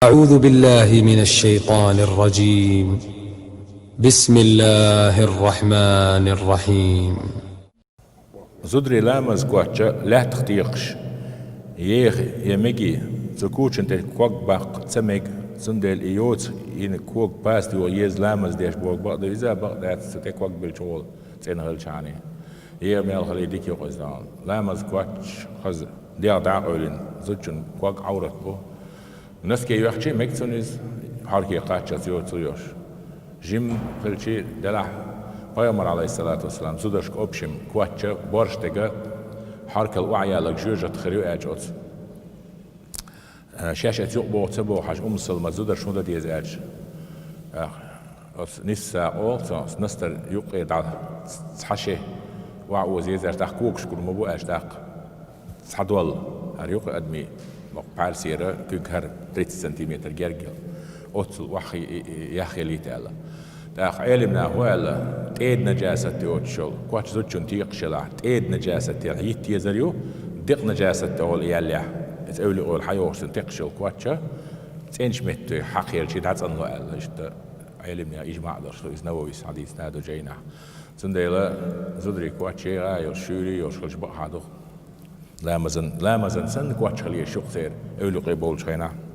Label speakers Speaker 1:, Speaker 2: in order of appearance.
Speaker 1: أعوذ بالله من الشيطان الرجيم. بسم الله الرحمن الرحيم.
Speaker 2: زدري لامز كواتشا لا تختيقش يخ يمجي زكوتش انت كوك باق تسمك زندل ايوت ين كوك باس دو يز لامز ديش بوك باق دو إذا باق دات ستكوك بالشغل تنهل شاني ميل خلي ديكي قزدان لامز كواتش خز ديار داقولين زوجن كوك عورت بو نسكي يوحشي مكتونيز حركي قاتشا زيوش جيم خلشي دلح پیامبر علیه السلام زودش کابشیم کوچه بارشتگه حرکل وعیا لجوجة خریو اجات شاشة يقبو تبو حاج سلمى زودش شو ديز اج نسا أولت نستر يقي دع حشة وعوز يزر تحكوكش كل ما بو اج داق صحدول هر يقي أدمي مقبال سيرة كهر 30 سنتيمتر جرجل أوت وحي يخي ليتالا داخ علمنا هو تيد نجاسة تيوتشل كواتش زوجون تيق شلا تيد نجاسة تيعيت يزريو دق نجاسة تقول يالله تقول أول حيوش تنتقشل كواتشا تنش مت حقير شيء تعطن له الله إشت علمنا إجماع درس إزنوي حديث نادو جينا زنديلا زدري كواتشي غاير شوري يوشخلش بقى هذا لا مزن سن كواتش خليه شق ثير أول قبول شينا